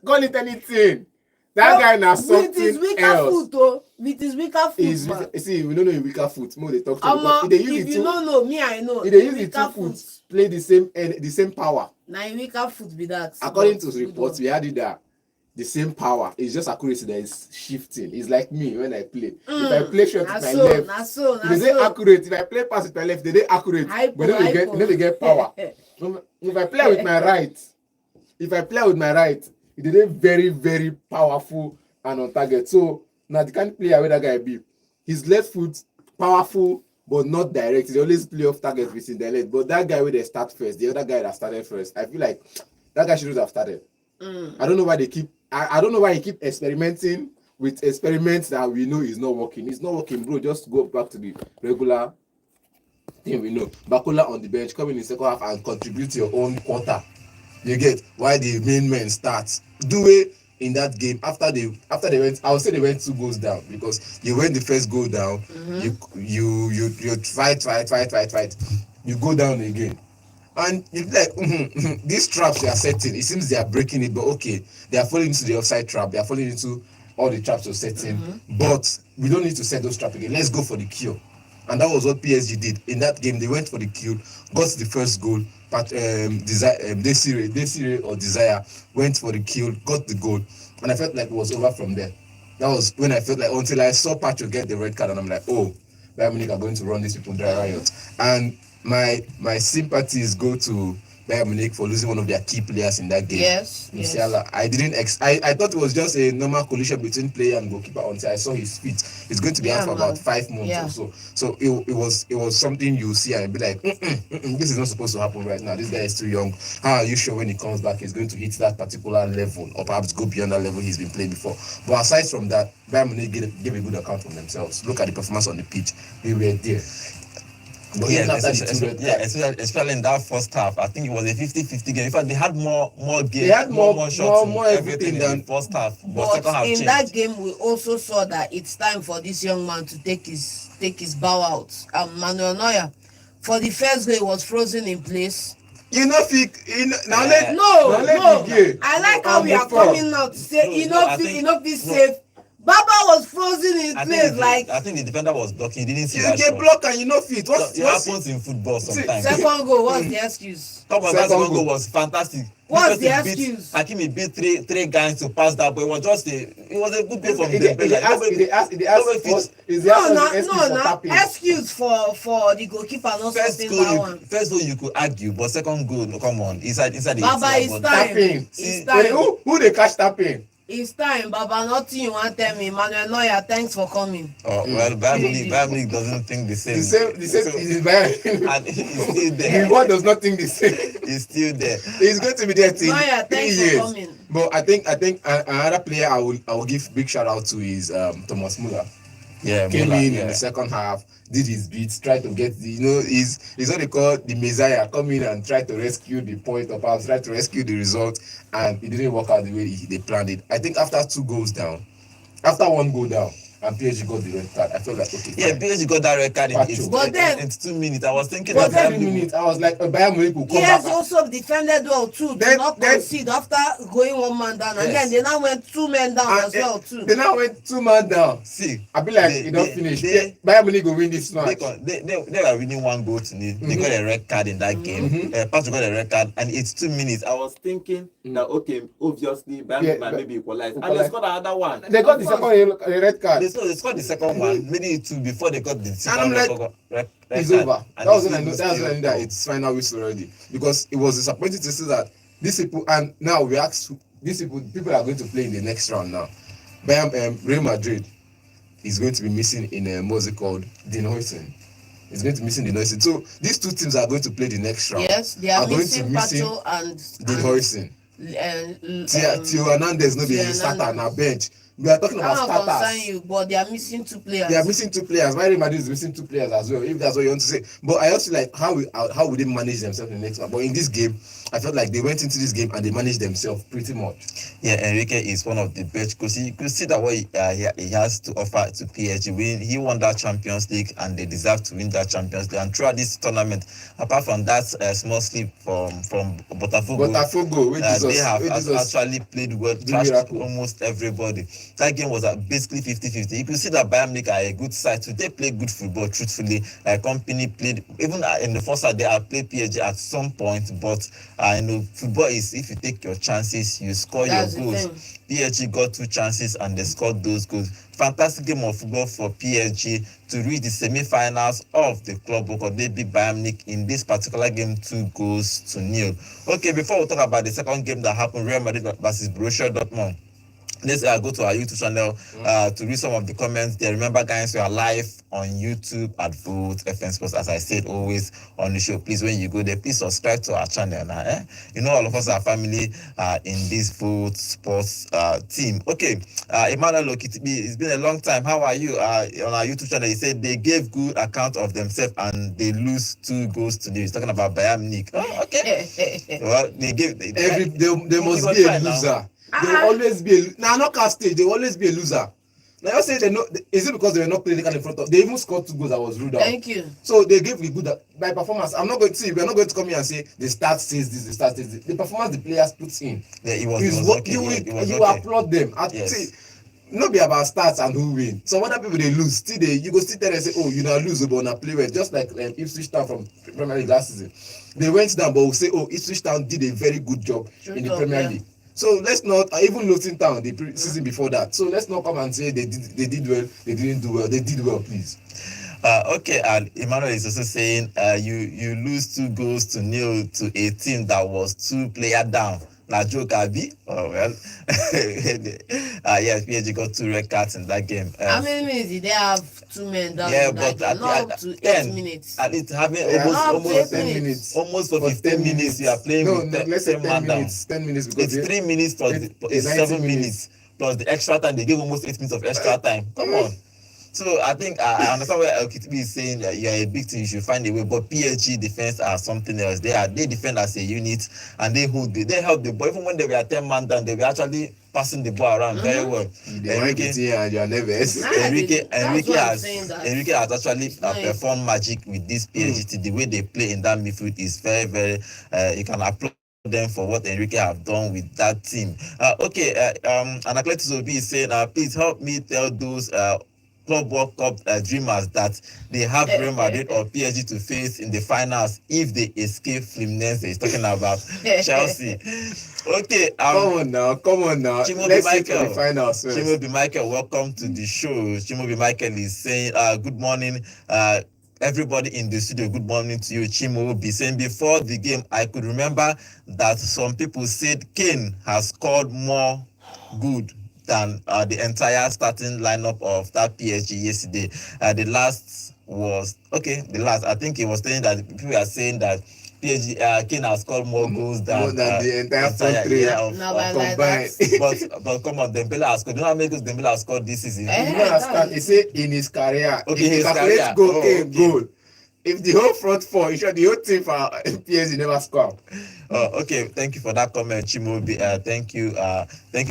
Call it anything. That guy now something with his weaker else. foot, oh, with his weaker foot, man. See, we don't know his weaker foot. More they talk to If you don't know, me I know. If they use the two foot play the same power. Now weaker foot be that. According to reports, we had it that the same power. It's just accuracy that is shifting. It's like me when I play. If I play short with my left, they accurate. If I play pass with my left, they accurate. But then they get power. If I play with my right, it is very, very powerful and on target. So now the kind of player where that guy be, his left foot powerful but not direct. He always play off target within the left. But that guy where they start first, the other guy that started first, I feel like that guy shouldn't have started. I don't know why they keep. I don't know why he keep experimenting with experiments that we know is not working. It's not working, bro. Just go back to the regular thing we know. Bakola on the bench, come in the second half and contribute your own quarter. You get why the main men start. Doue in that game after they went. I would say they went 2 goals down because you went the first goal down. You fight. You go down again. And it's like these traps they are setting, it seems they are breaking it, but okay, they are falling into the offside trap, they are falling into all the traps you're setting, but we don't need to set those traps again. Let's go for the kill. And that was what PSG did in that game. They went for the kill, got the first goal, but Desire or Desire went for the kill, got the goal, and I felt like it was over from there. That was when I felt like, until I saw Pacho get the red card, and I'm like, oh, Bayern Munich are going to run these people dry riot. And my sympathies go to Bayern Munich for losing one of their key players in that game. Yes. I thought it was just a normal collision between player and goalkeeper until I saw his feet. It's going to be out for about 5 months or so. So it was something you see and be like, this is not supposed to happen right now. This guy is too young. How are you sure when he comes back he's going to hit that particular level or perhaps go beyond that level he's been playing before? But aside from that, Bayern Munich gave a good account of themselves. Look at the performance on the pitch. They were there. But especially in that first half, I think it was a 50-50 game. In fact, they had more games, they had more shots, more everything than the first half. But second half in that game, we also saw that it's time for this young man to take his bow out. Manuel Neuer, for the first goal, he was frozen in place. I like how we are coming out to say he not safe. Baba was frozen in place. I think the defender was blocking. He didn't see that shot. You get blocked and you know fit. What happens in football sometimes? Second goal, what's the excuse? Second goal was fantastic. What's the excuse? Hakimi beat three guys to pass that, but it was a good play from Dembele. Excuse for the goalkeeper not stopping that one. First goal you could argue, but second goal, come on, inside the. Baba, it's time. Who they catch tapping? It's time, Baba. Nothing you want to tell me, Manuel Neuer. Thanks for coming. Oh well, Bayern Munich doesn't think the same. The same is Bayern. And he's still there. The one does not think the same. He's still there. He's going to be there till Neuer, 3 years. For coming. But I think another player I will give big shout out to is Thomas Müller. Yeah, came in the second half, did his beats, tried to get he's what they call the Messiah, come in and try to rescue the point or perhaps try to rescue the result, and it didn't work out the way they planned it. I think after 1 goal down, and PSG got the red card, I felt like, okay, yeah, PSG got that red card in 2 minutes. I was thinking that 3 minutes, I was like, Bayern Munich will come back. He also defended well too, not concede after going 1 man down, and then they now went 2 men down as well too. They now went 2 man down. See, I be like, it don't finish. Bayern Munich will win this match. They were winning 1 goal to nil. They got a red card in that game. Patrick got a red card, and it's 2 minutes. I was thinking that okay, obviously Bayern Munich might maybe equalize, and they scored another one. They got the second red card. They scored the second one, maybe 2 before they got the second red it's over. That was when I knew that it's final whistle already. Because it was disappointing to see that these people, and now we ask these people are going to play in the next round now. Real Madrid is going to be missing in what's it called? Dean Huijsen. It's going to be missing Dean Huijsen. So these 2 teams are going to play the next round. Yes, they are missing Pacho and Dean Huijsen. Theo Hernandez no be starter on our bench. We are talking about That don't concern starters. you, but they are missing 2 players. They are missing 2 players. Why Real Madrid is missing 2 players as well, if that's what you want to say. But I also like how would they manage themselves in the next one. But in this game, I felt like they went into this game and they managed themselves pretty much. Yeah, Enrique is one of the best because you could see that what he has to offer to PSG. He won that Champions League and they deserve to win that Champions League. And throughout this tournament, apart from that small slip from Botafogo, they have actually played well, trashed almost everybody. That game was basically 50-50. You could see that Bayern Munich are a good side, so they play good football. Truthfully, Company played even in the first half. They have played PSG at some point, but football is if you take your chances, you score your goals. PSG got 2 chances and they scored those goals. Fantastic game of football for PSG to reach the semi-finals of the club because they beat Bayern Munich in this particular game 2-0. Okay, before we talk about the second game that happened, Real Madrid versus Borussia Dortmund. Let's go to our YouTube channel to read some of the comments there. Remember, guys, we are live on YouTube at Vote FM Sports. As I said, always on the show. Please, when you go there, please subscribe to our channel. Now, all of us are family in this Vote Sports team. Okay, Emmanuel Okitibi, it's been a long time. How are you? On our YouTube channel, he said they gave good account of themselves and they lose 2-0. He's talking about Bayern Munich. Oh, okay. Well, they must be a loser. Now. They will always be not casting. They will always be a loser. Now you say they know. Is it because they were not clinical in front of? They even scored 2 goals that was ruled out. Thank you. So they gave a good by performance. I'm not going to see. We're not going to come here and say the start says this. The start says this. The performance the players put in. Yeah, it was okay. You applaud them. Not be about stats and who win. Some other people they lose. Still you go sit there and say, oh, you know lose but not play well. Just like Ipswich Town from Premier League last season. They went down, but we'll say, oh, Ipswich Town did a very good job in the Premier League. So let's not even Luton Town the season before that. So let's not come and say they did well, they didn't do well. They did well, please. Okay, and Emmanuel is also saying you lose 2-0 to a team that was 2 players down. Now joke Abi. Oh well. Yes, PSG got 2 red cards in that game. How many minutes did they have 2 men down? Yeah, but not up to 8 minutes. At least having almost 10 minutes. Almost for 15 minutes, you are playing with 10 minutes. 10 minutes because it's 3 minutes plus it's 7 minutes plus the extra time. They give almost 8 minutes of extra time. Come on. So I think I understand where Okitibi is saying that you are a big team, you should find a way. But PSG defense are something else. They defend as a unit and they help the ball. Even when they were 10 man down, they were actually passing the ball around very well. Enrique has actually performed magic with this PSG. The way they play in that midfield is very, very. You can applaud them for what Enrique have done with that team. Anacletus Obi is saying, please help me tell those Club World Cup dreamers that they have Real Madrid or PSG to face in the finals if they escape Fluminense. He's talking about Chelsea. Okay, come on now. Let's see the finals first. Chimobi Michael, welcome to the show. Chimobi Michael is saying, good morning. Everybody in the studio, good morning to you. Chimo be saying before the game, I could remember that some people said Kane has scored more good than the entire starting lineup of that PSG yesterday. The last, I think he was saying that people are saying that PSG Kane has scored more goals than the entire front three combined. But come on, Dembele has scored. Do you know how many goals Dembele has scored this season? He said in his career. Okay, his career. Goal. If the whole front four, the whole team for PSG never score. Okay, thank you for that comment, Chimobi. Thank you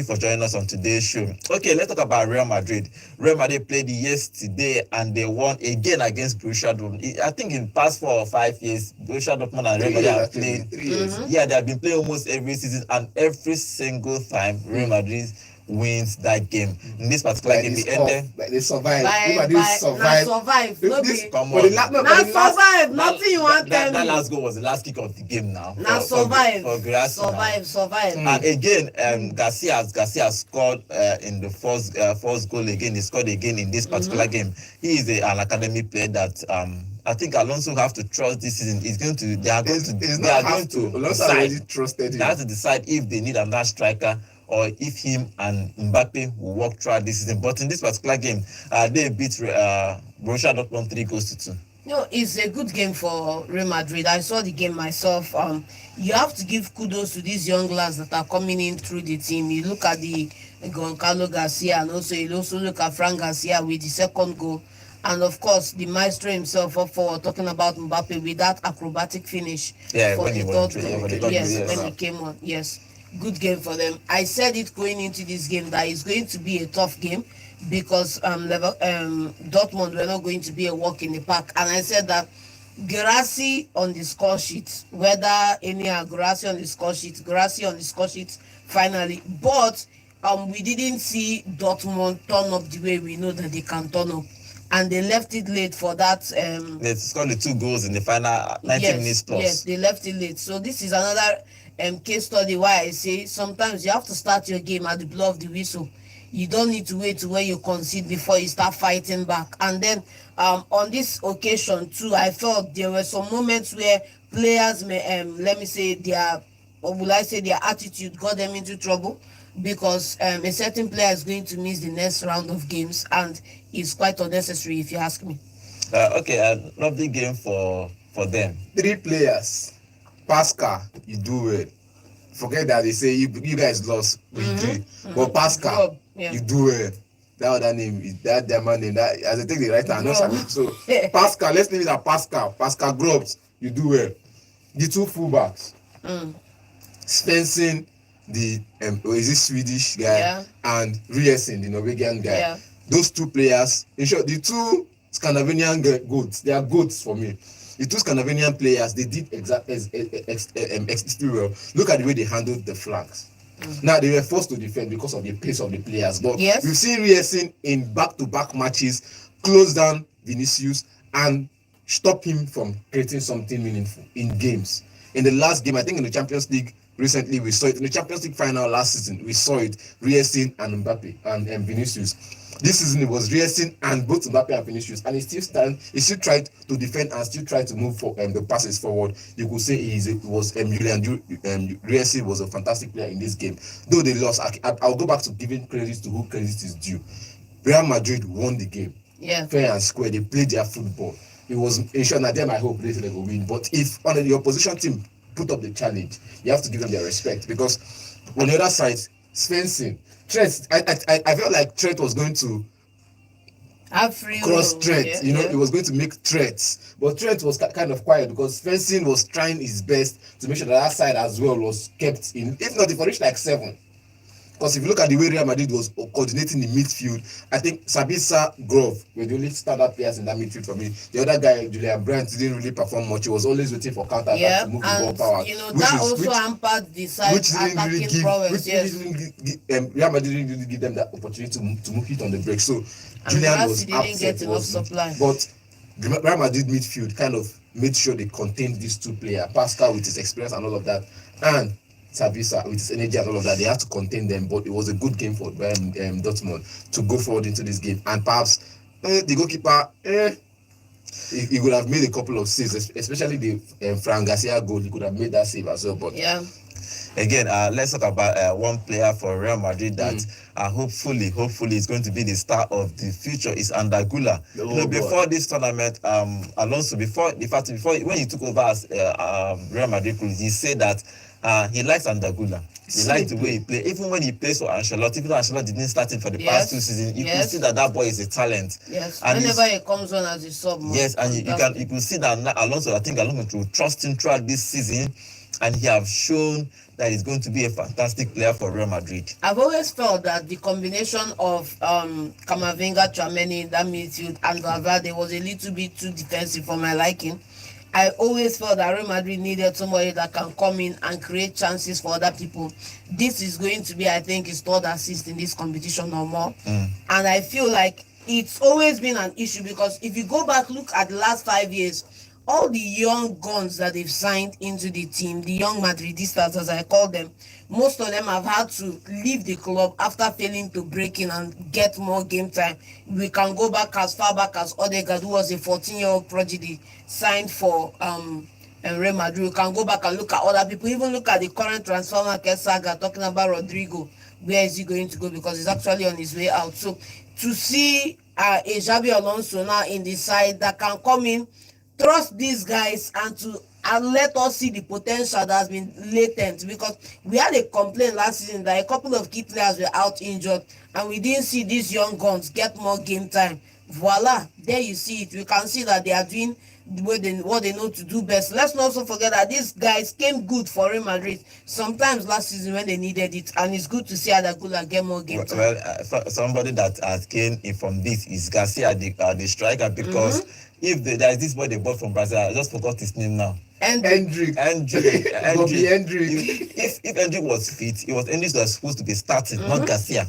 for joining us on today's show. Okay, let's talk about Real Madrid. Real Madrid played yesterday and they won again against Borussia Dortmund. I think in the past 4 or 5 years, Borussia Dortmund and Real Madrid have played. 3 years. Yeah, they have been playing almost every season, and every single time Real Madrid wins that game. In this particular game, they ended. They survived. Survive. Nothing you want that last goal was the last kick of the game now. Now survive. For Garcia. Survive. And again, Garcia scored in the first goal again. He scored again in this particular game. He is an academy player that I think Alonso have to trust this season. They are going to decide if they need another striker or if him and Mbappe will work throughout this season. But in this particular game, they beat Borussia Dortmund 3-2. No, it's a good game for Real Madrid. I saw the game myself. You have to give kudos to these young lads that are coming in through the team. You look at the Goncalo Garcia, and also you also look at Frank Garcia with the second goal. And of course, the maestro himself up for talking about Mbappe with that acrobatic finish for when the he third went, goal. for the third Yes, goal, when he came on. Yes, good game for them. I said it going into this game that it's going to be a tough game because Dortmund were not going to be a walk in the park, and I said that Garcia on the score sheet, whether any Garcia on the score sheet, Garcia on the score sheet finally, but we didn't see Dortmund turn up the way we know that they can turn up, and they left it late for that. They scored the 2 goals in the final 90 minutes plus. Yes, they left it late. So this is another case study why I say sometimes you have to start your game at the blow of the whistle. You don't need to wait to when you concede before you start fighting back. And then on this occasion too, I felt there were some moments where players may let me say their attitude got them into trouble, because a certain player is going to miss the next round of games, and it's quite unnecessary if you ask me. Okay, lovely game for them. 3 players. Pascal, you do well. Forget that they say you guys lost with 3. But Pascal, you do well. That other name is that German name. That as I take the right hand, so Pascal, let's leave it at Pascal. Pascal Grobs, you do well. The 2 fullbacks. Svensson, the is this Swedish guy, and Riesen, the Norwegian guy. Yeah. Those 2 players, in short, the 2 Scandinavian goats, they are goats for me. The 2 Scandinavian players, they did extremely well. Look at the way they handled the flanks. Now they were forced to defend because of the pace of the players, but we've seen Riesen in back-to-back matches close down Vinicius and stop him from creating something meaningful in games. In the last game, I think in the Champions League recently, we saw it in the Champions League final last season. We saw it, Riesen and Mbappe and Vinicius. This season it was Riesen and both Mbappe and Vinicius, and he still tried to defend and still tried to move for the passes forward. You could say Julian Riesen was a fantastic player in this game. Though they lost, I'll go back to giving credit to who credit is due. Real Madrid won the game. Fair and square. They played their football. It was in short, now them I hope they will win. But if on the opposition team put up the challenge, you have to give them their respect, because on the other side, Svensson, Trent, I felt like Trent was going to cross Trent, it was going to make threats, but Trent was kind of quiet because Svensson was trying his best to make sure that side as well was kept in, if not, if reached like 7. Because if you look at the way Real Madrid was coordinating the midfield, I think Sabitzer, Grove were the only standard players in that midfield for me. The other guy, Julian Brandt, didn't really perform much. He was always waiting for counter attack to move the ball power. That also hampered the side attacking prowess. Real Madrid didn't really give them that opportunity to move it on the break. So Julian was upset. But Real Madrid midfield kind of made sure they contained these 2 players. Pascal with his experience and all of that, and Sabitzer with his energy and all of that, they had to contain them. But it was a good game for Dortmund to go forward into this game. And perhaps the goalkeeper, he would have made a couple of saves, especially the Frank Garcia goal. He could have made that save as well. But again, let's talk about one player for Real Madrid that hopefully is going to be the star of the future is Andagula. Before this tournament, Alonso, before when he took over as Real Madrid, he said that he likes Andagula. He likes the way he plays. Even when he plays for Ancelotti, even though Ancelotti didn't start him for the past 2 seasons, you can see that boy is a talent. And whenever he comes on as a sub. And you can see that Alonso, I think Alonso will trust him throughout this season, and he have shown that he's going to be a fantastic player for Real Madrid. I've always felt that the combination of Camavinga, Tchouaméni in that midfield and Valverde was a little bit too defensive for my liking. I always felt that Real Madrid needed somebody that can come in and create chances for other people. This is going to be, I think, his 3rd assist in this competition or more. And I feel like it's always been an issue, because if you go back, look at the last 5 years, all the young guns that they've signed into the team, the young Madridistas as I call them, most of them have had to leave the club after failing to break in and get more game time. We can go back as far back as Odegaard, who was a 14-year-old prodigy, signed for Real Madrid. We can go back and look at other people, even look at the current transfer market saga, talking about Rodrigo. Where is he going to go? Because he's actually on his way out. So to see a Xabi Alonso now in the side that can come in, trust these guys, and to and let us see the potential that has been latent, because we had a complaint last season that a couple of key players were out injured and we didn't see these young guns get more game time. Voila, there you see it. We can see that they are doing what they know to do best. Let's not also forget that these guys came good for Real Madrid sometimes last season when they needed it, and it's good to see Adagula get more game time. Somebody that has came in from this is Garcia, the striker, because if there is this boy they bought from Brazil, I just forgot his name now. Hendrick. Bobby Hendrick. If Hendrick was fit, it was Hendrick that was supposed to be starting, not Garcia.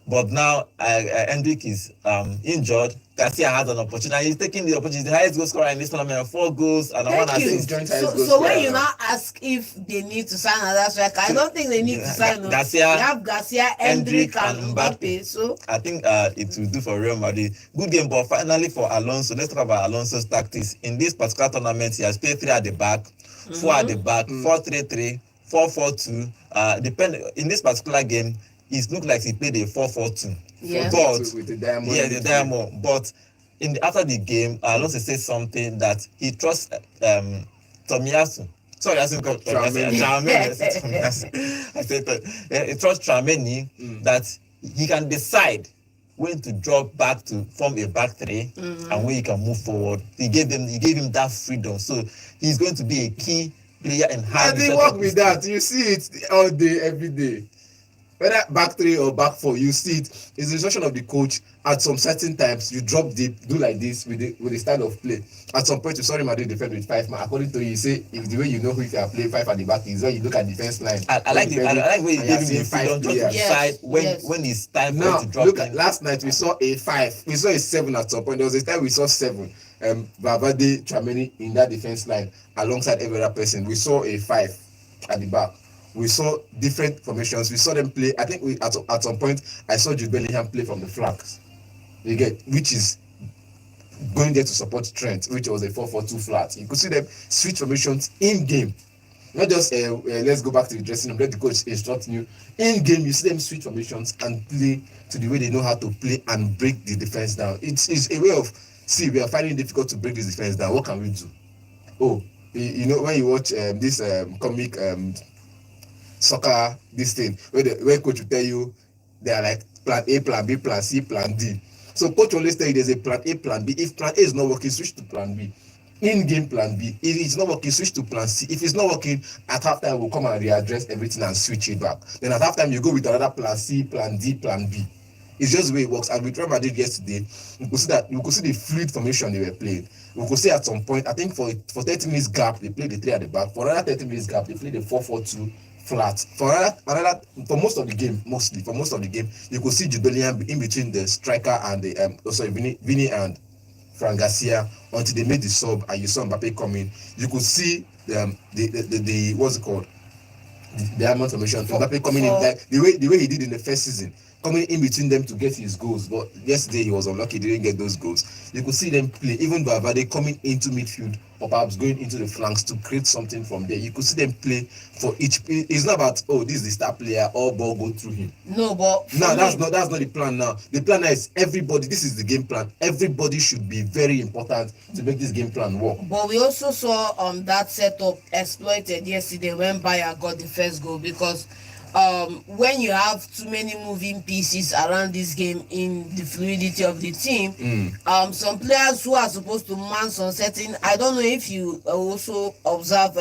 But now Hendrick is injured. Garcia has an opportunity. He's taking the opportunity. The highest goal scorer in this tournament, 4 goals and one assist. So when you now ask if they need to sign another striker, I don't think they need to sign. Garcia, they have Garcia, Hendrick, and Mbappe. So I think it will do for Real Madrid. Good game, but finally for Alonso, let's talk about Alonso's tactics. In this particular tournament, he has played 3 at the back, 4 at the back, 4-3-3, 4-4-2. In this particular game, it looked like he played a 4-4-2. Yeah. But with the diamond. Yeah, the diamond. But after the game, Alonso said something that he trusts Tomiyasu. Sorry, I said Tchouaméni. I said he trusts Tchouaméni that he can decide when to drop back to form a back three and when he can move forward. He gave him that freedom. So he's going to be a key player in how. And they work with that. You see it all day, every day. Whether back 3 or back 4, you see it. It's the instruction of the coach. At some certain times, you drop deep, do like this with the style of play. At some point, you saw Real Madrid defend with 5 man. According to you, say if the way you know who you are playing 5 at the back is when you look at the defense line. I like when he gave him the freedom to decide when it's time for him to drop. Look at last night. We saw a 5. We saw a 7 at some point. There was a time we saw 7. Valverde, Tchouaméni in that defense line alongside every other person. We saw a 5 at the back. We saw different formations. We saw them play. I think at some point I saw Jude Bellingham play from the flanks. You get, which is going there to support Trent, which was a 4-4-2 flat. You could see them switch formations in game. Not just let's go back to the dressing room, let the coach instruct you. In game, you see them switch formations and play to the way they know how to play and break the defense down. It's a way of, we are finding it difficult to break this defense down. What can we do? Oh, you know, when you watch this comic soccer, this thing where coach will tell you they are like plan A, plan B, plan C, plan D. So coach always tell you there's a plan A, plan B. If plan A is not working, switch to plan B. In game plan B. If it's not working, switch to plan C. If it's not working, at halftime we'll come and readdress everything and switch it back. Then at halftime you go with another plan C, plan D, plan B. It's just the way it works. And with Real Madrid yesterday, we could see the fluid formation they were playing. We could see at some point, I think for 30 minutes gap, they played the 3 at the back. For another 30 minutes gap, they played the 4-4-2 flat. For most of the game, you could see Jude Bellingham in between the striker and the Vini and Fran Garcia until they made the sub and you saw Mbappe coming. You could see the what's it called? The diamond formation. Mbappe coming in like the way he did in the first season, coming in between them to get his goals. But yesterday he was unlucky, he didn't get those goals. You could see them play, even Valverde coming into midfield or perhaps going into the flanks to create something from there. You could see them play for each. It's not about, oh, this is the star player, all ball go through him. No, but that's not the plan now. The plan now is everybody. This is the game plan. Everybody should be very important to make this game plan work. But we also saw that setup exploited yesterday when Bayern got the first goal, because when you have too many moving pieces around this game in the fluidity of the team, some players who are supposed to man some certain, I don't know if you also observe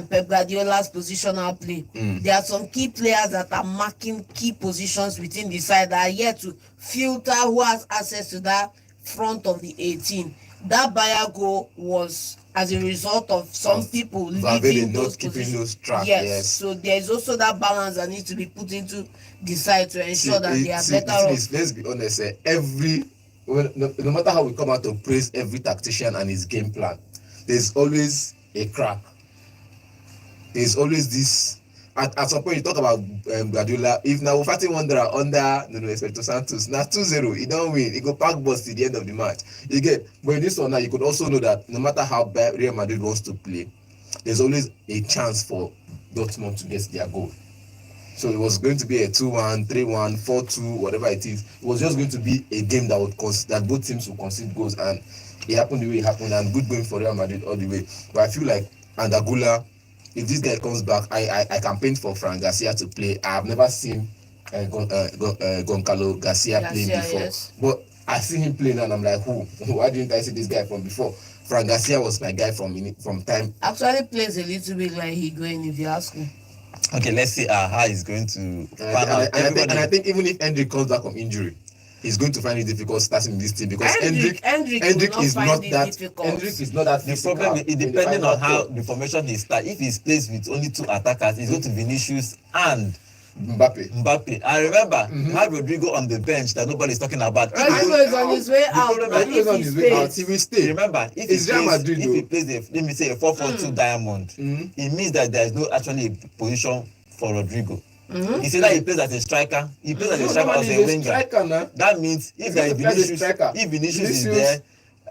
Pep Guardiola's positional play. There are some key players that are marking key positions within the side that are yet to filter who has access to that front of the 18. That Bayern goal was as a result of some people leaving those positions. Yes. So there is also that balance that needs to be put into the side to ensure that they are better off. Let's be honest, no matter how we come out to praise every tactician and his game plan, there's always a crack. There's always this. At some point, you talk about Guardiola. If now we're fighting Wanderer under Espirito Santos, now 2-0, he don't win. He go pack bus to the end of the match. You get, but in this one now, you could also know that no matter how bad Real Madrid wants to play, there's always a chance for Dortmund to get their goal. So it was going to be a 2-1, 3-1, 4-2, whatever it is. It was just going to be a game that both teams would concede goals, and it happened the way it happened, and good going for Real Madrid all the way. But I feel like and Agula. If this guy comes back, I can paint for Fran Garcia to play. I have never seen Goncalo Garcia playing before, yes. but I see him playing and I'm like, why didn't I see this guy from before? Fran Garcia was my guy from time. Actually plays a little bit like Higuain, if you ask me. Okay, let's see how he's going to pan out. And I think even if Hendrik comes back from injury, he's going to find it difficult starting in this team because Hendrik is not that difficult. Hendrik is not that the problem is depending on how the formation is start. If he plays with only 2 attackers, he's going to Vinicius and Mbappe. I remember had Rodrigo on the bench that nobody's talking about. Rodrigo is on his way out. Rodrigo is on his way out. He will stay. Remember, if he plays let me say a 4-4-2 diamond, it means that there is no actually a position for Rodrigo. He said that he plays as a striker. He plays as a striker as a winger. That means if there is Vinicius is there,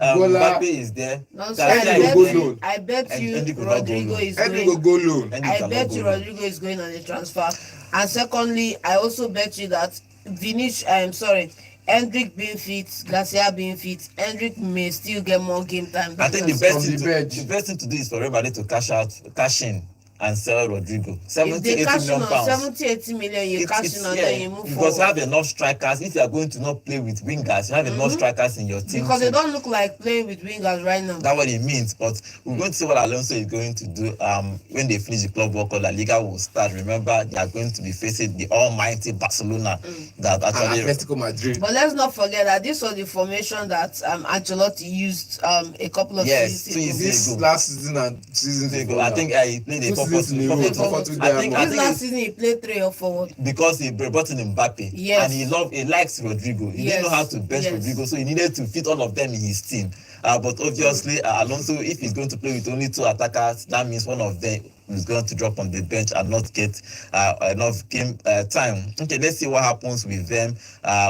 Mbappe is there. I bet you Rodrigo is going. I bet you Rodrigo is going on a transfer. And secondly, I also bet you that Hendrik being fit, Garcia being fit, Hendrik may still get more game time. I think the best thing to do is for everybody to cash in and sell Rodrigo. 70-80 million pounds. 70-80 million, you cash in and then you move forward. Because you have enough strikers. If you are going to not play with wingers, you have enough strikers in your team. Because they don't look like playing with wingers right now. That's what it means. But we're going to see what Alonso is going to do when they finish the club work or La Liga will start. Remember, they are going to be facing the almighty Barcelona that actually Atletico Madrid. But let's not forget that this was the formation that Ancelotti used a couple of seasons ago. This last season and seasons ago. I think I played a This last season he played 3 or 4 because he brought in Mbappe and he likes Rodrigo. He didn't know how to bench Rodrigo, so he needed to fit all of them in his team. But obviously Alonso, if he's going to play with only 2 attackers, that means one of them is going to drop on the bench and not get enough game time. Okay, let's see what happens with them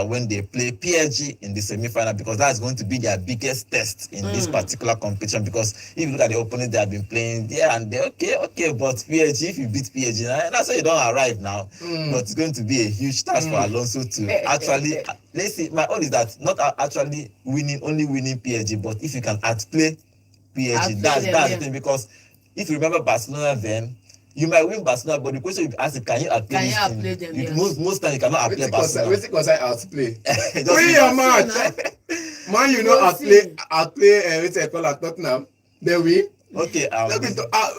when they play PSG in the semi-final, because that's going to be their biggest test in this particular competition. Because if you look at the opponent they have been playing, and they're okay, but PSG, if you beat PSG, that's why you don't arrive now. But it's going to be a huge task for Alonso to actually. Let's see. My own is that not actually winning PSG, but if you can outplay PSG, that's the thing. Because if you remember Barcelona then, you might win Barcelona, but the question you ask is, can you outplay them? Most times you cannot outplay Barcelona. Wait because I outplay. Win your match. Man, you know outplay what's it called at Tottenham. Then win. Okay,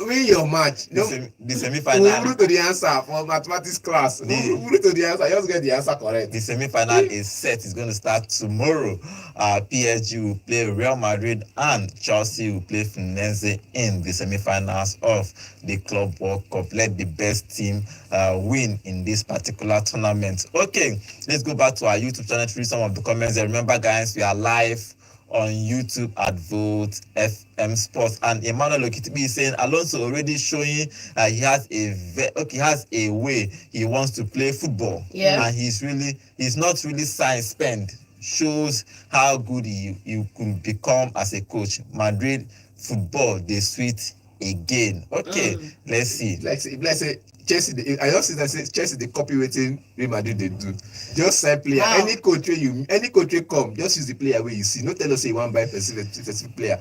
win your match. The semi-final. Move to the answer for mathematics class. Move to the answer. Just get the answer correct. The semi-final is set. It's going to start tomorrow. PSG will play Real Madrid and Chelsea will play Fluminense in the semi-finals of the Club World Cup. Let the best team win in this particular tournament. Okay, let's go back to our YouTube channel to read some of the comments. And remember, guys, we are live on YouTube at Vote FM Sports, and Emmanuel Okitibi is saying Alonso already showing he has a way he wants to play football, and he's not really science spent. Shows how good you could become as a coach. Madrid football, they sweet again. Okay, let's see. Let's say Chelsea, I just see that Chelsea they copy wetin Real Madrid they do. Just sign player. Wow. Any coach come, just use the player where you see. No tell us say you want buy specific player.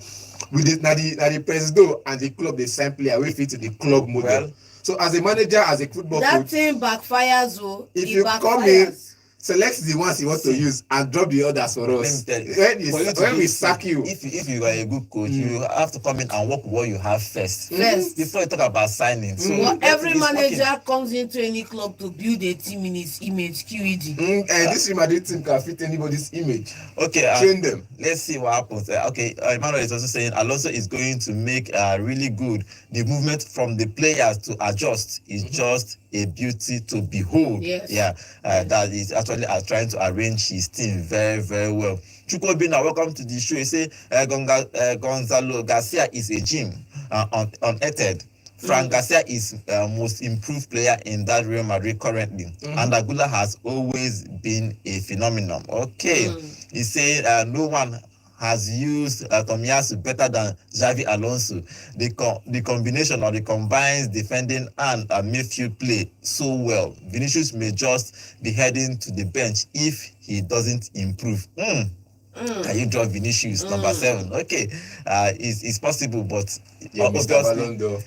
With the president and the club they sign player wey fit to the club model. Well, so as a manager, as a football coach, that thing backfires. If you come in, select the ones you want to use and drop the others for us. When we sack you, if you are a good coach, you have to come in and work with what you have first before you talk about signing. So every manager comes into any club to build a team in his image. QED. This Real Madrid team can fit anybody's image. Okay, train them. Let's see what happens. Emmanuel is also saying Alonso is going to make really good. The movement from the players to adjust is just a beauty to behold. That is actually trying to arrange his team very, very well. Chukwobina, welcome to the show. He say Gonzalo Garcia is a gem unearthed. Fran Garcia is most improved player in that Real Madrid currently, and Agula has always been a phenomenon. Okay, he said no one has used Tomiyasu better than Xavi Alonso. The combination or the combines defending and midfield play so well. Vinicius may just be heading to the bench if he doesn't improve. Can you draw Vinicius number 7? Okay, it's possible, but Yeah, Mr. Ballon d'Or.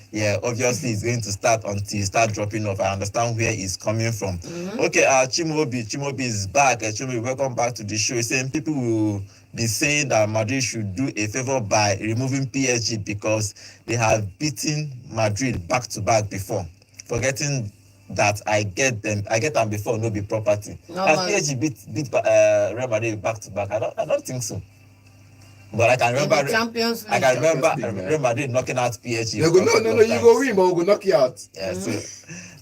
obviously it's going to start until you start dropping off. I understand where it's coming from. Okay, Chimobi is back. Chimobi, welcome back to the show. He's saying people will be saying that Madrid should do a favor by removing PSG because they have beaten Madrid back to back before, forgetting that I get them before no be property. No, Has man. PSG beat Real Madrid back to back? I don't think so. But I can In remember the Champions League. I can remember Champions League, Real Madrid knocking out PSG. You go, no, you go win, but we go knock you out. Yeah, so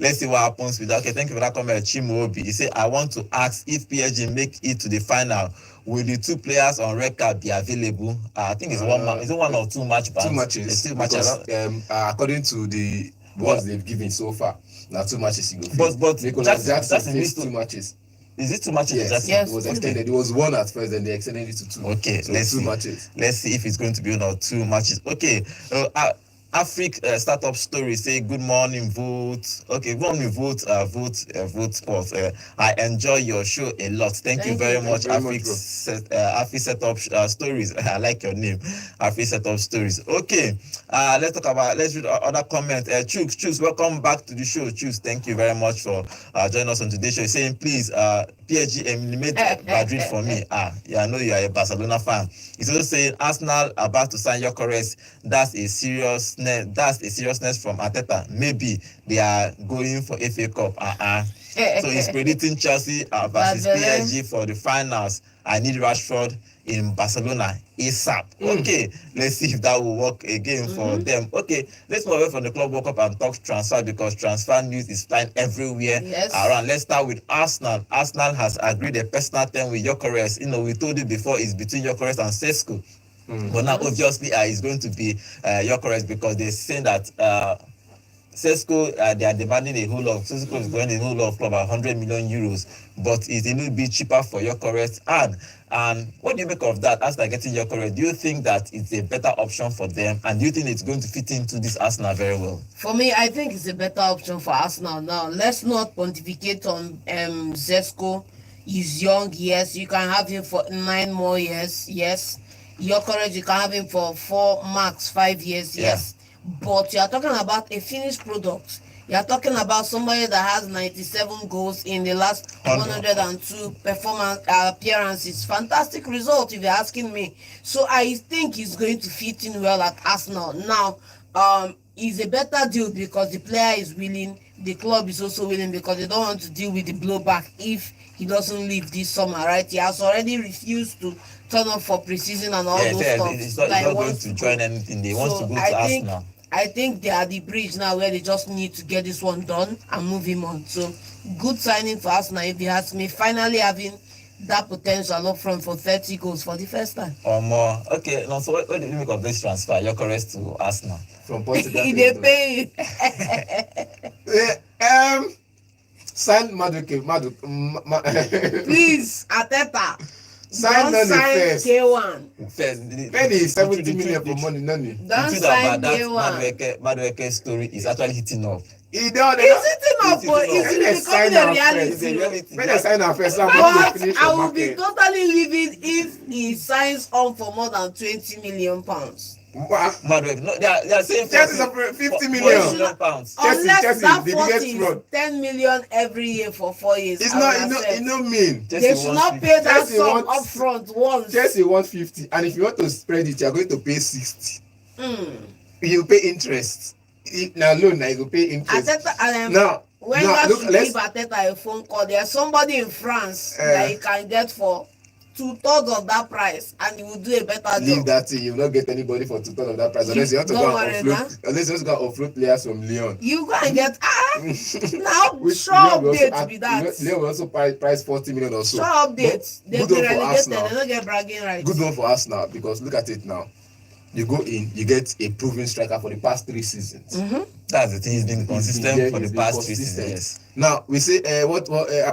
let's see what happens with that. Okay, thank you for that comment, Chimobi. He said, I want to ask if PSG make it to the final, will the 2 players on red card be available? I think it's is it 1 or 2 match bans? 2 matches. It's 2 matches. Because, according to the ones they've given so far, now 2 matches you go face. But Nicolas Jackson Jackson faced needs 2 matches. Is it 2 matches? Yes. It was extended. It was 1 at first, then they extended it to 2. Okay, so let's 2 see. matches. Let's see if it's going to be 1 or 2 matches. Okay, Africa startup story say good morning vote. Okay, good morning vote sports. I enjoy your show a lot. Thank you very much, Africa setup stories. I like your name, Africa setup stories. Okay, let's read other comment. Chooks, welcome back to the show. Chooks, thank you very much for joining us on today's show. Saying please, PSG eliminate Madrid for me. Yeah, I know you are a Barcelona fan. He's also saying Arsenal about to sign GYOKERES. That's a seriousness from Arteta. Maybe they are going for FA Cup. So he's predicting Chelsea versus PSG for the finals. I need Rashford in Barcelona ASAP. Okay, let's see if that will work again for them. Okay, let's move away from the Club World Cup and talk transfer because transfer news is flying everywhere around. Let's start with Arsenal. Arsenal has agreed a personal term with GYOKERES. You know, we told you before it's between GYOKERES and Sesko. But now obviously it's going to be GYOKERES because they're saying that Sesko, they are demanding Sesko is going a whole lot of club 100 million euros, but it's a little bit cheaper for GYOKERES. And what do you make of that after getting GYOKERES? Do you think that it's a better option for them, and do you think it's going to fit into this Arsenal very well? For me, I think it's a better option for Arsenal. Now, let's not pontificate on Sesko. He's young, yes. You can have him for 9 more years, yes. GYOKERES, you can have him for 4 max 5 years, yes. But you are talking about a finished product. You are talking about somebody that has 97 goals in the last 102 performance appearances. Fantastic result, if you're asking me. So I think he's going to fit in well at Arsenal. Now, it's a better deal because the player is willing. The club is also willing because they don't want to deal with the blowback if he doesn't leave this summer, right? He has already refused to turn up for preseason and all those stuff. He's not going to join anything. They want to go to Arsenal. I think they are the bridge now where they just need to get this one done and move him on. So, good signing for Arsenal if you ask me. Finally having that potential up front for 30 goals for the first time. Or more. Okay, now so what do you make of this transfer? GYOKERES to Arsenal. From Portugal. They pay. Sign Maduke. Please, Arteta. Sign Nani first. K1. Penny is 70 million for money, Nani. Don't sign K1. Madueke's story is actually hitting up. It's hitting up, but it's becoming a reality. When I sign our first, but I will be totally livid if he signs on for more than 20 million pounds. Madueke, no, they are saying Chelsea is 50 million pounds. Unless that 40 is 10 million every year for 4 years. It's not, it no mean. They should not pay that sum up front once. Chelsea wants 50, and if you want to spread it, you are going to pay 60. You pay interest. Now loan, now you go pay interest. Now, when you give Arteta a phone call, there's somebody in France that you can get for 2/3 of that price, and you will do a better job. Leave that thing. You will not get anybody for 2/3 of that price unless you want to go and offload. Unless you want to go and offload players from Lyon. You go and get now. Sure update be that. Lyon will also price 40 million or so. Sure update. They be relegated. They don't get bragging rights. Good one for Arsenal because look at it now. You go in, you get a proven striker for the past 3 seasons. That's the thing. He's been consistent for the past 3 seasons. Yes. Now we say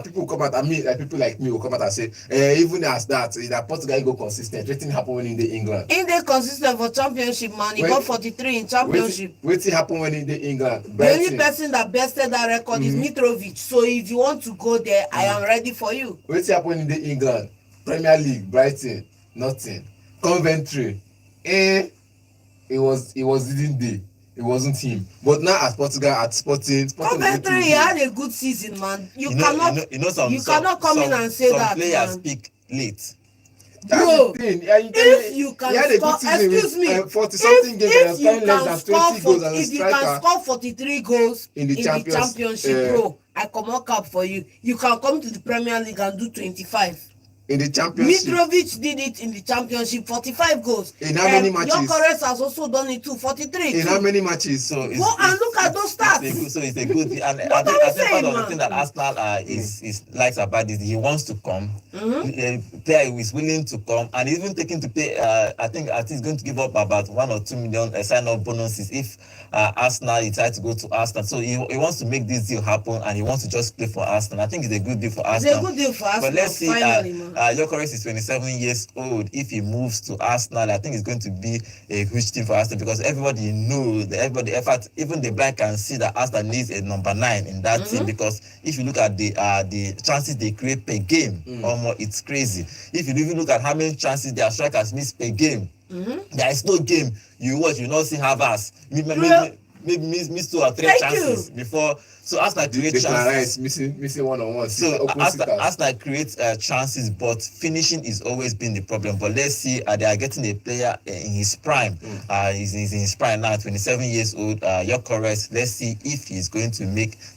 people come out. I mean, people like me will come out and say, even as that Portugal go consistent. Anything happen when in the England? In the consistent for championship, man. He got 43 in championship. What's happen when in the England? The only person that bested that record is Mitrovic. So if you want to go there, I am ready for you. What's happen in the England? Premier League, Brighton. nothing. Coventry, it was didn't day. It wasn't him. But now at Portugal, at Sporting Coventry, he had a good season, man. You cannot come in and say some that, players man. pick late. That's Bro, the thing. Yeah, if you can he had a score, good season excuse me, 40-something games and if scoring you less can than score 20 goals as a if you can striker score 43 goals in the championship, bro, I come up cap for you. You can come to the Premier League and do 25. in the championship. Mitrovic did it in the championship, 45 goals. In how many matches? GYOKERES has also done it too, 43. In how many matches? So Go and look at those stats. It's a good thing. And I What think are you part of saying, the man? thing that Arsenal is likes about this, he wants to come. Mm-hmm. Player who is willing to come, and even taking to pay. I think he's going to give up about 1 or 2 million sign-up bonuses if Arsenal decides to go to Arsenal. So he wants to make this deal happen, and he wants to just play for Arsenal. I think it's a good deal for Arsenal. It's a good deal for Arsenal. But let's see. Finally, man. GYOKERES is 27 years old. If he moves to Arsenal, I think it's going to be a huge thing for Arsenal, because everybody knows that even the blind can see that Arsenal needs a number 9 in that team, because if you look at the chances they create per game, almost it's crazy. If you even look at how many chances their strikers miss per game, there is no game you watch, you not see Havertz maybe miss 2 or 3 chances before. So Arsenal create chances. Missing one-on-one. So Arsenal creates chances, but finishing is always been the problem. But let's see, they are getting a player in his prime. He's in his prime now, 27 years old. GYOKERES. Let's see if he's going to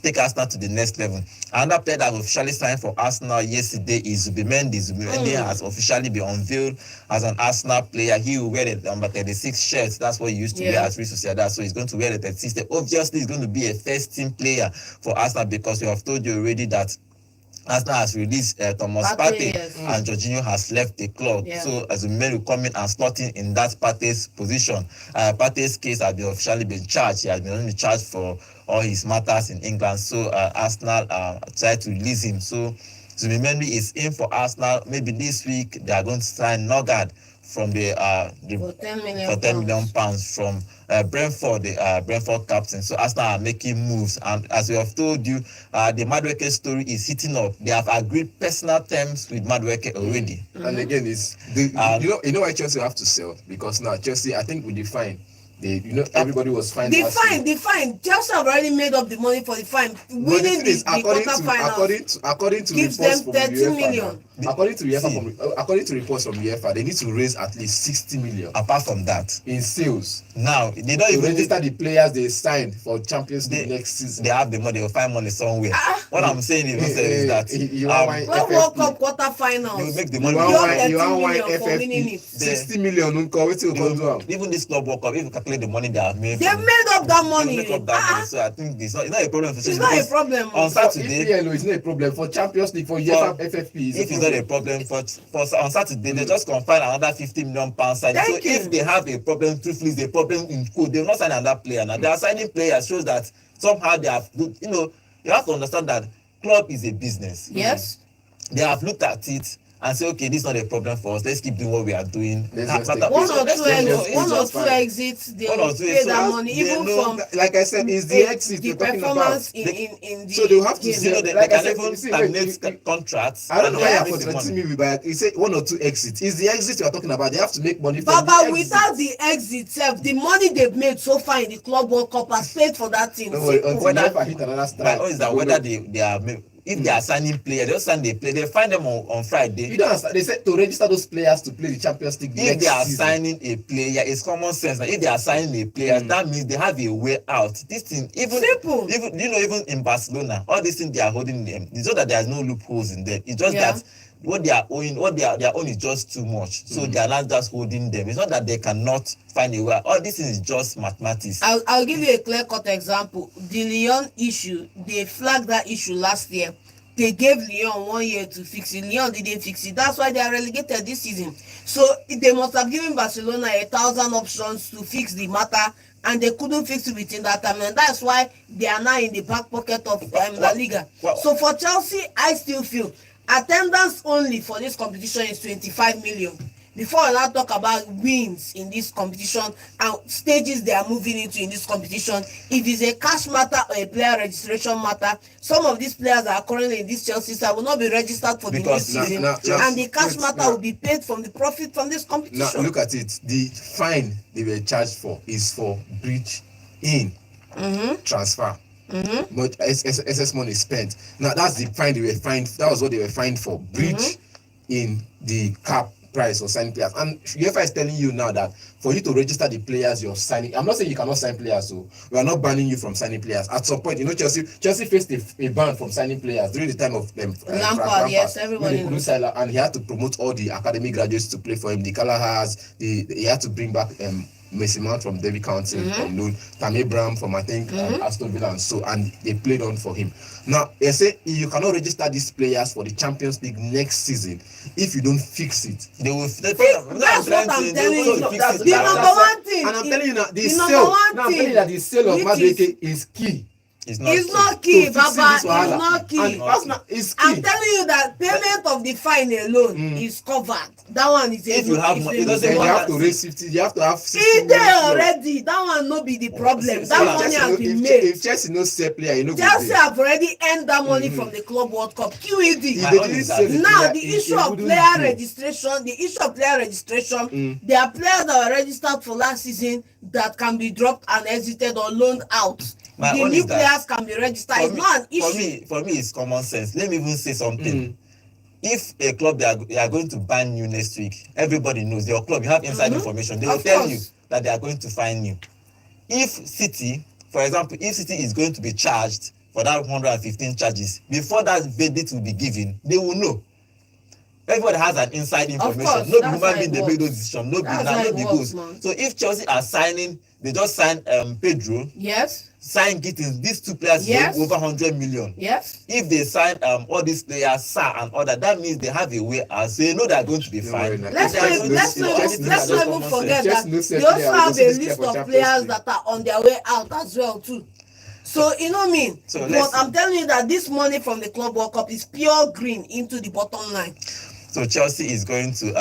take Arsenal to the next level. Another player that officially signed for Arsenal yesterday is Zubimendi. Zubimendi has officially been unveiled as an Arsenal player. He will wear the number 36 shirt. That's what he used to wear at Real Sociedad. So he's going to wear the 36. Obviously, he's going to be a first team player for Arsenal, because we have told you already that Arsenal has released Thomas Partey, and Jorginho has left the club. So as a man will come in and slot in that Partey's position. Partey's case has officially been charged. He has been only charged for all his matters in England. So Arsenal tried to release him. So Zubimendi is in for Arsenal. Maybe this week they are going to sign Nogard from for 10 million pounds from Brentford, the Brentford captain. So Arsenal are making moves, and as we have told you, the Madueke story is heating up. They have agreed personal terms with Madueke already. And again, you know why Chelsea have to sell, because now Chelsea, I think, with the fine. Everybody was fine. The fine. Chelsea have already made up the money for the fine. Winning the quarterfinals. According to gives reports them from 13 UEFA, million. According to reports from UEFA, they need to raise at least 60 million. Apart from that, in sales. Now they don't even register the players they signed for Champions League next season. They have the money. They'll find money somewhere. What I'm saying is that World Cup quarterfinals. They will make the money. You want FFP 60 million. Even this club World Cup, if you calculate the money they have made, they made up that money. So I think it's not a problem. It's not a problem. On Saturday, it's not a problem for Champions League, for UEFA FFP. If it's not a problem for on Saturday, they just confine another 50 million pounds. So if they have a problem, truthfully, the problem in code, they will not sign another player. Now they are signing players, shows that somehow they have, you have to understand that club is a business. Yes. They have looked at it and say, okay, this is not a problem for us. Let's keep doing what we are doing. One or two exits, they will pay that money. Even from, like I said, is the exit the you're talking performance about. in the. So they will have to see. They can even terminate contracts. I don't know why you're contradicting me with that. He said 1 or 2 exits. Is the exit you're talking about? They have to make money from Baba, without the exit, the money they've made so far in the Club World Cup has paid for that team. No, until hit another strike. Is that whether they are. If they are signing players, they'll sign the player. They find them on Friday. You don't understand. They said to register those players to play the Champions League. If they are signing a player, it's common sense. Now, if they are signing a player, that means they have a way out. This thing, even even in Barcelona, all these things they are holding them. It's not that there is no loopholes in them. It's just that what they are owing, their own is just too much. So they are not just holding them. It's not that they cannot find a way. All this is just mathematics. I'll give you a clear-cut example. The Lyon issue, they flagged that issue last year. They gave Lyon 1 year to fix it. Lyon didn't fix it. That's why they are relegated this season. So they must have given Barcelona 1,000 options to fix the matter, and they couldn't fix it within that time. And that's why they are now in the back pocket of La Liga. So for Chelsea, I still feel attendance only for this competition is 25 million. before I now talk about wins in this competition and stages they are moving into in this competition, if it's a cash matter or a player registration matter, some of these players that are currently in this Chelsea side will not be registered for Because the new season, and the cash matter will be paid from the profit from this competition. Now look at it. The fine they were charged for is for breach in transfer. But SS money spent. Now that's the fine they were fined. That was what they were fined for. Breach in the cap price of signing players. And UEFA is telling you now that for you to register the players you're signing, I'm not saying you cannot sign players, so we are not banning you from signing players. At some point, you know, Chelsea faced a ban from signing players during the time of Lampard. Yes, everybody knows. And he had to promote all the academy graduates to play for him. The Calahars, he had to bring back Mason Mount from Derby County, from loan, Tam Abraham from I think Aston Villa, and they played on for him. Now they say you cannot register these players for the Champions League next season if you don't fix it. They will. That's what I'm telling you. The number one thing. And I'm telling you now, the sale. Now I'm telling you that the sale of Madueke is key. It's not key, Baba. It's not key. It's key. I'm telling you that payment of the fine alone is covered. That one is if you have money, you have to raise 50. You have to have 60. It's there already. That one no be the problem. That money has been made. If Chelsea no sell player, you know. Chelsea have already earned that money from the Club World Cup. QED. Now the issue of player registration. There are players that were registered for last season that can be dropped and exited or loaned out. The new players can be registered. It's not an issue. For me, it's common sense. Let me even say something. If a club they are going to ban you next week, everybody knows your club. You have inside information. They will tell you that they are going to fine you. If City, for example, if City is going to be charged for that 115 charges before that verdict will be given, they will know. Everybody has an inside information. No human being they make those decisions. No be goals. So if Chelsea are signing, they just signed Pedro. Yes. Sign Gittins. These two players over 100 million. Yes. If they sign all these players, and all that means they have a way out. So they know they are going to be fine. Let's not even forget that they also have a list of players that are on their way out as well too. So you know what I mean? But I'm telling you that this money from the Club World Cup is pure green into the bottom line. So Chelsea is going to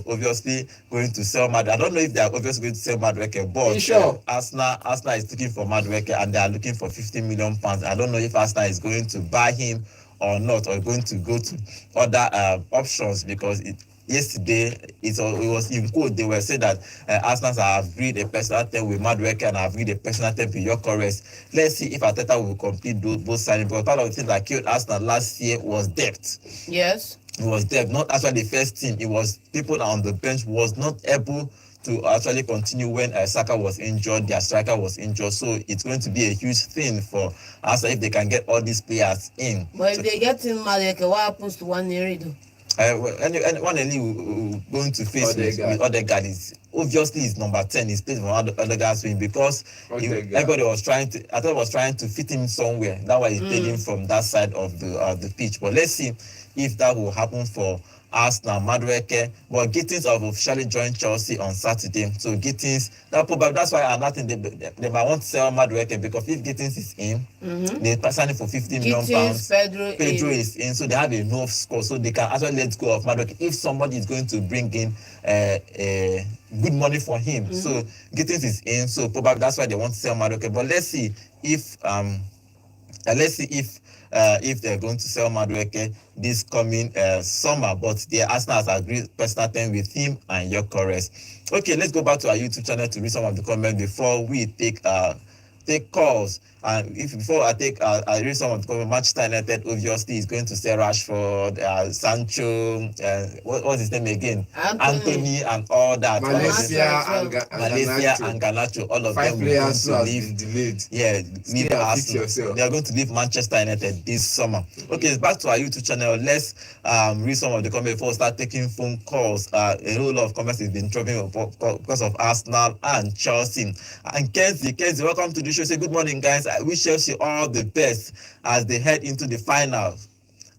obviously going to sell Madueke. I don't know if they are obviously going to sell Madueke, but sure. Arsenal is looking for Madueke and they are looking for 50 million pounds. I don't know if Arsenal is going to buy him or not, or going to go to other options, because yesterday it was in quote they were saying that Arsenal have agreed a personal term with Madueke and have agreed a personal term with GYOKERES. Let's see if Arteta will complete both signings, because part of the thing that killed Arsenal last year was depth. Yes. It was depth, not actually the first team. It was people on the bench was not able to actually continue when Saka was injured, their striker was injured. So it's going to be a huge thing for Arsenal if they can get all these players in. But if they get in Madueke, what happens to one Nerido? One going to face with Odegaard is obviously is number 10. He's playing for Odegaard's wing because everybody was trying to fit him somewhere. That's why he played him from that side of the pitch. But let's see if that will happen for Arsenal. Madueke, but Gittins have officially joined Chelsea on Saturday. So Gittins, that's why I'm not think they might want to sell Madueke, because if Gittins is in, they sign it for 50 million pounds. Pedro is in, so they have enough score, so they can actually let go of Madueke if somebody is going to bring in good money for him. So Gittins is in, so probably that's why they want to sell Madueke. But let's see if they're going to sell Madueke this coming summer, but the Arsenal has agreed personal term with him and GYOKERES. Okay, let's go back to our YouTube channel to read some of the comments before we take calls. And before I read some of the comments, Manchester United obviously is going to sell Rashford, Sancho, what's his name again? Anthony and all that. Malaysia and Garnacho, all of them will to leave. Delayed. Yeah, leave Arsenal. They are going to leave Manchester United this summer. Okay, back to our YouTube channel. Let's read some of the comments before we start taking phone calls. A whole lot of comments has been dropping because of Arsenal and Chelsea. And Kenzie, welcome to the show. Say good morning, guys. I wish Chelsea all the best as they head into the finals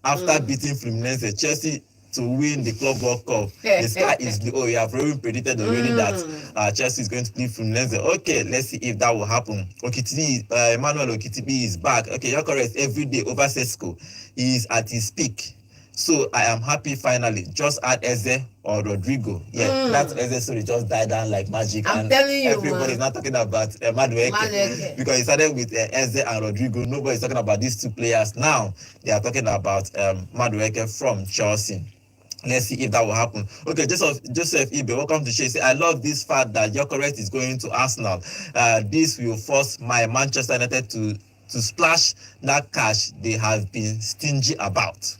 after beating Fluminense. Chelsea to win the Club World Cup. The sky is blue. Oh, you have already predicted already that Chelsea is going to beat Fluminense. Okay, let's see if that will happen. Emmanuel Okitibi is back. Okay, GYOKERES every day over Sesko. He is at his peak. So I am happy finally. Just add Eze or Rodrigo. Yeah, that Eze story just died down like magic. I'm and telling you, everybody's not talking about Madueke because he started with Eze and Rodrigo. Nobody's talking about these two players. Now they are talking about Madueke from Chelsea. Let's see if that will happen. Okay, Joseph Ibe, welcome to show. Say, I love this fact that GYOKERES is going to Arsenal. This will force my Manchester United to splash that cash they have been stingy about.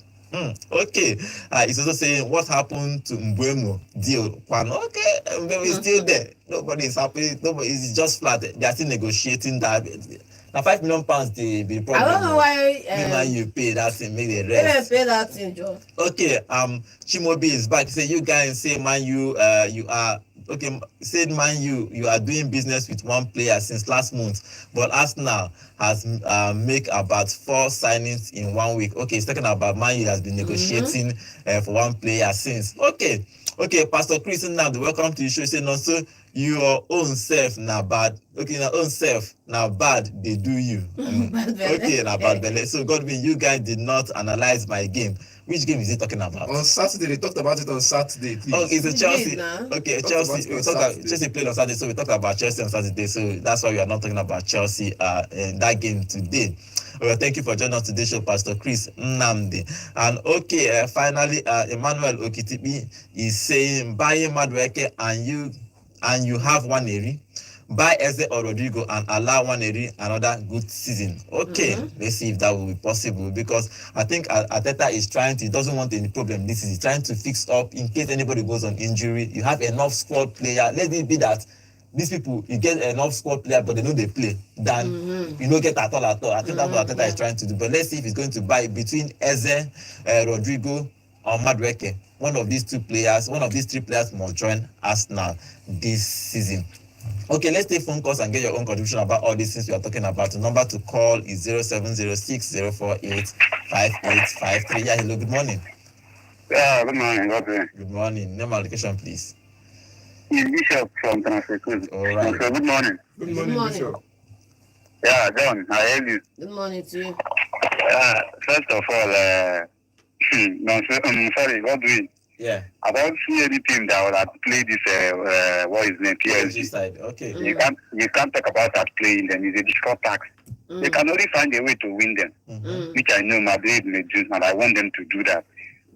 Okay. He's also saying what happened to Mbeumo deal. Okay, Mbeumo is still there. Nobody is happy. Nobody is just flat. They are still negotiating that. Now £5 million the problem. I don't know why you pay that thing, make the they rest. pay that thing, Joe. Okay, Chimobi is back. Say you guys say Man U, you are okay. Said Man U, you are doing business with one player since last month, but Arsenal has make about 4 signings in 1 week. Okay, he's talking about Man U has been negotiating for one player since. Okay, Pastor Chris now welcome to the show. Say no, so your own self now bad. Okay, your own self now bad. They do you. Okay, now bad belly. So Godwin, you guys did not analyze my game. Which game is he talking about? On Saturday, they talked about it on Saturday, please. Oh, it's a Chelsea. Okay, Chelsea. Chelsea played on Saturday, so we talked about Chelsea on Saturday. So that's why we are not talking about Chelsea in that game today. Well, thank you for joining us today, show Pastor Chris Nnamdi. And okay, finally, Emmanuel Okitibi is saying buying Madueke and you have one area. Buy Eze or Rodrigo and allow one area another good season. Okay, let's see if that will be possible because I think Arteta is doesn't want any problem this season. He's trying to fix up in case anybody goes on injury. You have enough squad player. Let it be that these people, you get enough squad player, but they know they play than you don't get at all. I think that's what Arteta is trying to do. But let's see if he's going to buy between Eze, Rodrigo, or Madueke. One of these 3 players must join Arsenal this season. Okay, let's take phone calls and get your own contribution about all these things we are talking about. The number to call is 0706-048-5853. Yeah, hello, good morning. Yeah, good morning. Okay. Good morning. Name and location, please. Bishop from Transfer. All right. So, good morning. Good morning, Bishop. Yeah, John, I hear you. Good morning to you. First of all, sorry, Godwin. Yeah. I don't see any team that would have played this, what is the PSG side. Okay. You can't talk about that playing them. It's a difficult task. They can only find a way to win them, which I know Madrid may do, and I want them to do that.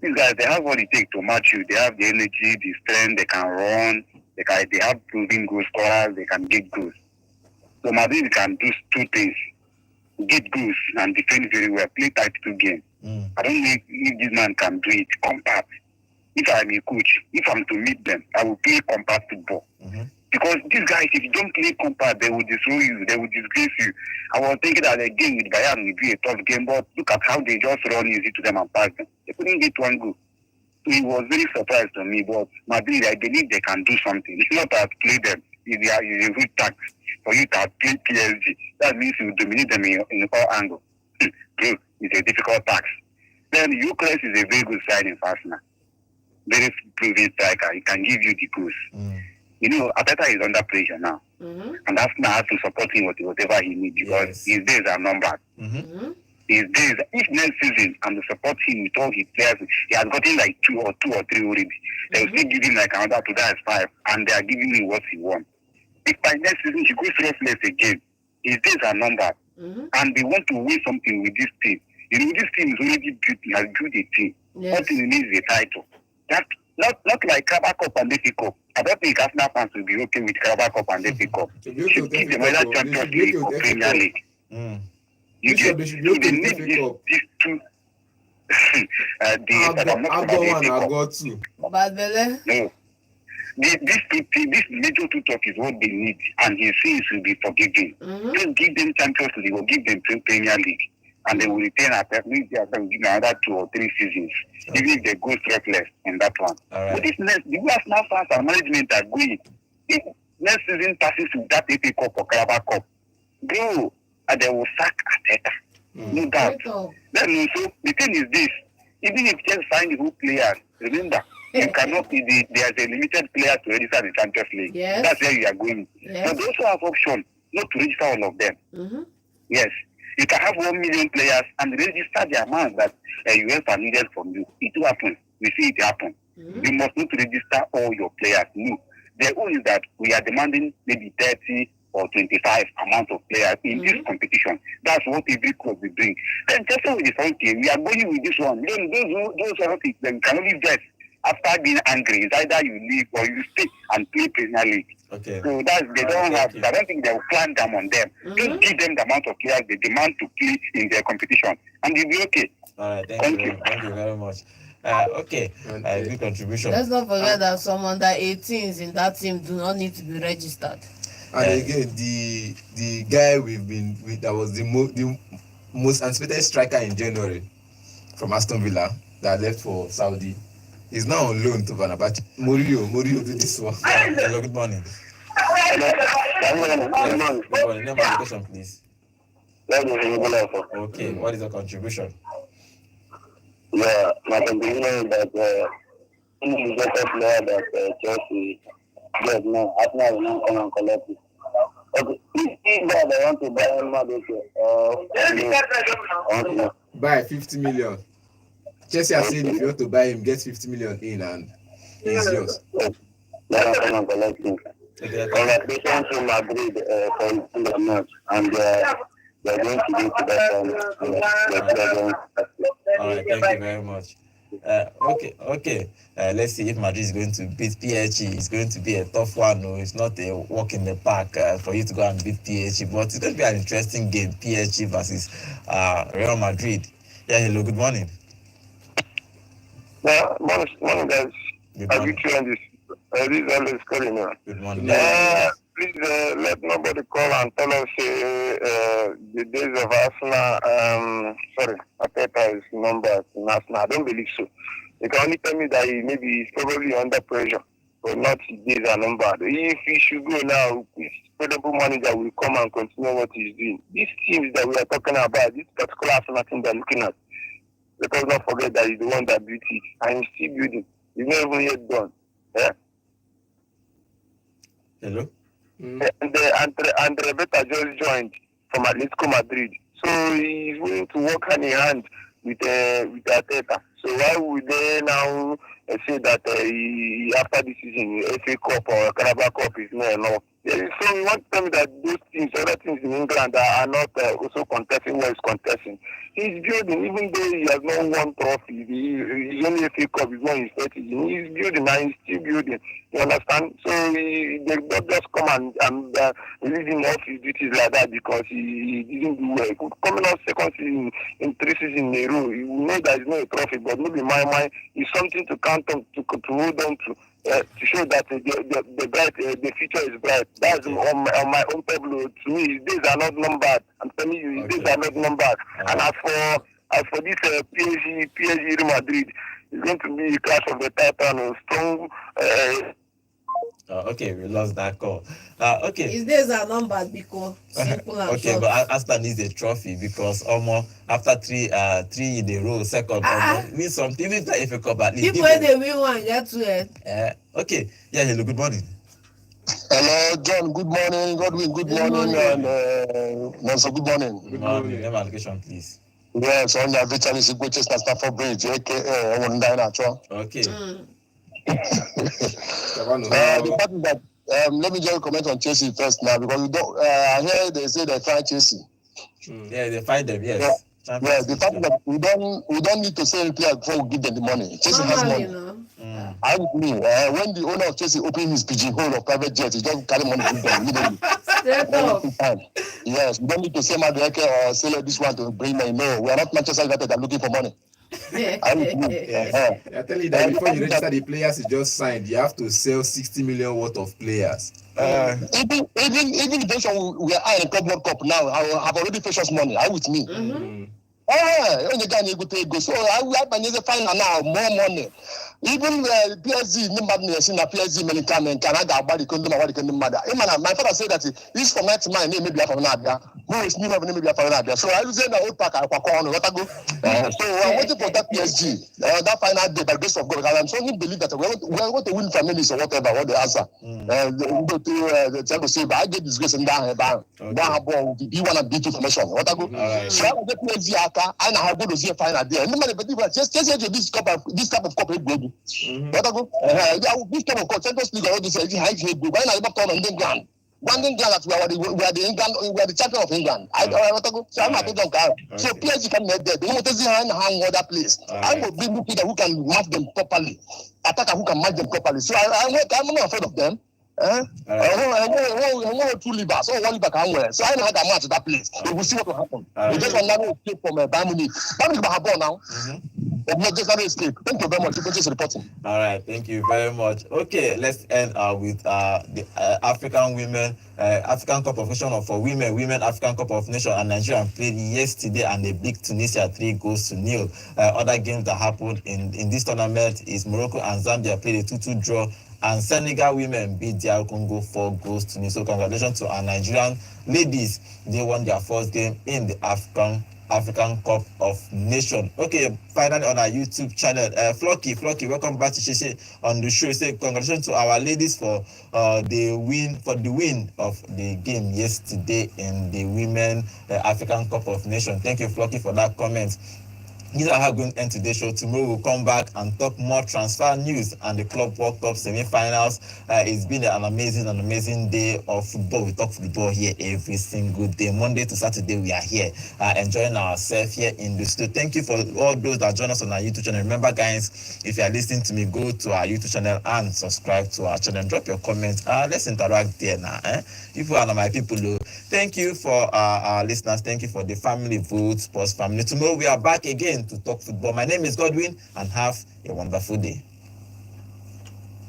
These guys, they have what it takes to match you. They have the energy, the strength, they can run, they have proven goal scorers, they can get goals. So Madrid can do 2 things. Get goals and defend very well, play 32 games. I don't know if this man can do it. Compact. If I'm a coach, if I'm to meet them, I will play compact football. Because these guys, if you don't play compact, they will destroy you, they will disgrace you. I was thinking that the game with Bayern will be a tough game, but look at how they just run easy to them and pass them. They couldn't get 1 goal. So it was very surprised to me, but Madrid, I believe they can do something. It's not that play them. It's a good task for you to play PSG. That means you dominate them in all angles. True, it's a difficult task. Then GYOKERES is a very good signing for Arsenal. Very proven striker. He can give you the goals. You know, Arteta is under pressure now. And Arsenal has to support him with whatever he needs because his days are numbered. His days, if next season and support him with all his players, he has gotten like 2 or 3 already. They will still give him like another to that is 5, and they are giving him what he wants. If by next season he goes restless again, his days are numbered. And they want to win something with this team. You know, this team is already built, he has built a team. What he needs is a title. That not like Carabao Cup and FA Cup. I don't think Arsenal fans will be okay with Carabao Cup and FA Cup. They should give them either Champions League or Premier League. You get, so they need these 2. I got 2. Bad belly? No. This major 2 talk is what they need, and his sins will be forgiven. Just give them Champions League or give them Premier League, and they will retain at least they will give another 2 or 3 seasons, even if they go stressless in that one. Right. But this next, the Arsenal fans and management are going. If next season passes to that FA Cup or Carabao Cup, bro, and they will sack Arteta. No doubt. Then also, the thing is this: even if you sign the whole players, remember. You cannot be there's a limited player to register the Champions League. That's where you are going. But they also have option not to register all of them. Yes. You can have 1 million players and register the amount that UEFA needed from you. It will happen. We see it happen. You must not register all your players. No. The rule is that we are demanding maybe 30 or 25 amount of players in this competition. That's what every club will bring. Then just with the front team, we are going with this one. Then those other things, then can only get after being angry. It's either you leave or you stay and play Premier League. Okay. So they don't have. I don't think they will plan them on them. Just give them the amount of players they demand to play in their competition, and you'll be okay. All right. Thank you very much. Okay. Good contribution. Let's not forget that some under 18s in that team do not need to be registered. And again, the guy we've been with that was the most anticipated striker in January from Aston Villa that left for Saudi is now on loan to Fenerbahce. Murillo did this one. Hello, good morning. Good morning. Name and location, please. Okay, what is your contribution? Yeah, my contribution is that you get a player that Chelsea get now. Arsenal will not come and collect it. Okay, if that I want to buy him, Buy 50 million. Chelsea are saying if you want to buy him, get 50 million in and he's yours. Let us come and collect him. Congratulations to Madrid for the match, and they're going to do to that. All right, thank you very much. Okay. Let's see if Madrid is going to beat PSG. It's going to be a tough one. No, it's not a walk in the park for you to go and beat PSG, but it's going to be an interesting game. PSG versus Real Madrid. Yeah, hello, good morning. Yeah, morning guys. Good morning. This is Alex calling now. Good morning. Please let nobody call and tell us the days of Arsenal. Arteta's numbers in Arsenal. I don't believe so. You can only tell me that he's probably under pressure, but not his days are numbered. If he should go now, this credible manager will come and continue what he's doing. These teams that we are talking about, this particular Arsenal team they're looking at, let us not forget that he's the one that built it, and he's still building. He's not even yet done. Yeah. Hello. And Rebecca just joined from Atletico Madrid, so he's willing to work hand in hand with Arteta. So why would they now say that after this season, FA Cup or Carabao Cup is not enough? So we want to tell me that those teams, other teams in England are not also contesting what he's contesting. He's building, even though he has not won trophy. He's only FA Cup is one he's getting. He's building and he's still building. You understand? So they don't just come and release him off his duties like that because he didn't do well. Coming out second season in 3 seasons in a row, you know that it's not a trophy, but maybe my mind is something to count on, to hold on to show that the future is bright. That's on my own tableau. To me, his days are not numbered. I'm telling you, his days are not numbered. And as for this PSG Real Madrid, it's going to be a clash of the titan, strong. Okay, we lost that call. Okay. His days are numbered because simple and okay, short. but Aston needs a trophy because almost after three in a row, second, win something. Even if a cup at least. People when they win one, get to it. Okay. Yeah, hello, good morning. Hello, John. Good morning. Godwin. Good morning. And Nelson. Good morning. Good morning. Name allocation, please. Yes, on your virtual is Gucci Stafford Bridge, aka one dinosaur. Okay. The fact that let me just comment on Chelsea first now because we don't. I hear they say they find Chelsea. Yeah, they find them. Yes. Yeah, the fact that we don't need to sell a player before we give them the money. Chelsea has money. I with me. When the owner of Chelsea opened his pigeonhole of private jet, he just carry money to them immediately. Yes, we don't need to sell Madueke or sell this one to bring money. No, we are not Manchester United that are looking for money. I tell you that before you register the players you just signed, you have to sell 60 million worth of players. Even the pension we are in Club World Cup now, I have already paid us money. Are you with me? Mm-hmm. Only guy need to go. So I have to find now more money. Even PSG, no matter seen a PSG many can I body condom mother. My father said that he's from that man, maybe from Nabia. Who is new maybe from Nabia. So I was in the old park I go. So I'm waiting for that PSG, that final day by the grace of God. I'm strongly believe that we're going to win from minutes or whatever, what the answer. Go to the tell to say, but I get disgrace and down about B1 and B2 formation. What I go. So I will get PSG and I have go to see a final day. No matter just this type of corporate baby. What I go? This type of Champions League already says high grade. Why not come on England? One England that we are the champion of England. I go. So I'm happy don't go. So PSG can get there. They want to see hang other place. I will bring people who can match them properly. Attacker who can match them properly. So I'm not afraid of them. I want two livers. So one liver can wear. So I know how to match that place. We will see what will happen. We just want to escape from Bayern Munich. Bayern Munich have now. Not just escape. Thank you very much. Just reporting. All right, thank you very much. Okay, let's end with the African women, African Cup of Nations for women African Cup of Nations, and Nigeria played yesterday and they beat Tunisia 3-0. Other games that happened in this tournament is Morocco and Zambia played a 2-2 draw, and Senegal women beat DR Congo 4-0. So congratulations to our Nigerian ladies. They won their first game in the African Cup of Nations. Okay, finally on our YouTube channel, Flocky, welcome back to Sheshe on the show. Say congratulations to our ladies for the win of the game yesterday in the Women African Cup of Nations. Thank you, Flocky, for that comment. These are how we're going to end today's show. Tomorrow we'll come back and talk more transfer news and the Club World Cup semi-finals. It's been an amazing day of football. We talk football here every single day. Monday to Saturday we are here enjoying ourselves here in the studio. Thank you for all those that join us on our YouTube channel. Remember, guys, if you are listening to me, go to our YouTube channel and subscribe to our channel. Drop your comments. Let's interact there now. People are my people. Thank you for our listeners. Thank you for the family vote, sports family. Tomorrow we are back again to talk football. My name is Godwin, and have a wonderful day.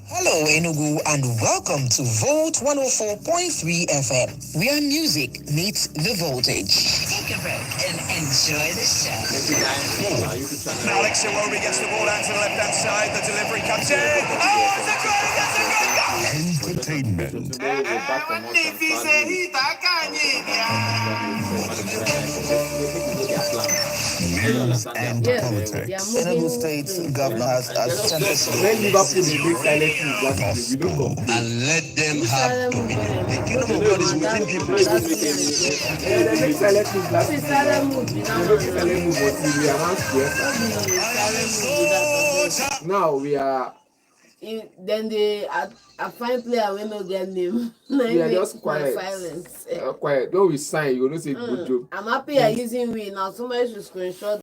Hello Enugu and welcome to Volt 104.3 FM, where music meets the voltage. Take a break and enjoy the show. Alex Iwobi gets the ball out to the left-hand side. The delivery comes in. Oh, it's a great Entertainment. News and politics. Enugu State governor has sent When Liverpool they make silent moves, we don't complain. And let them have dominion. The kingdom of God is within people. They make silent moves last season. They don't make silent moves until we announce to now we are. Then they a fine player will not get name. We are just quiet. Silence. Quiet. Don't we sign? You will not say good job. I'm happy I'm using we now. Somebody should screenshot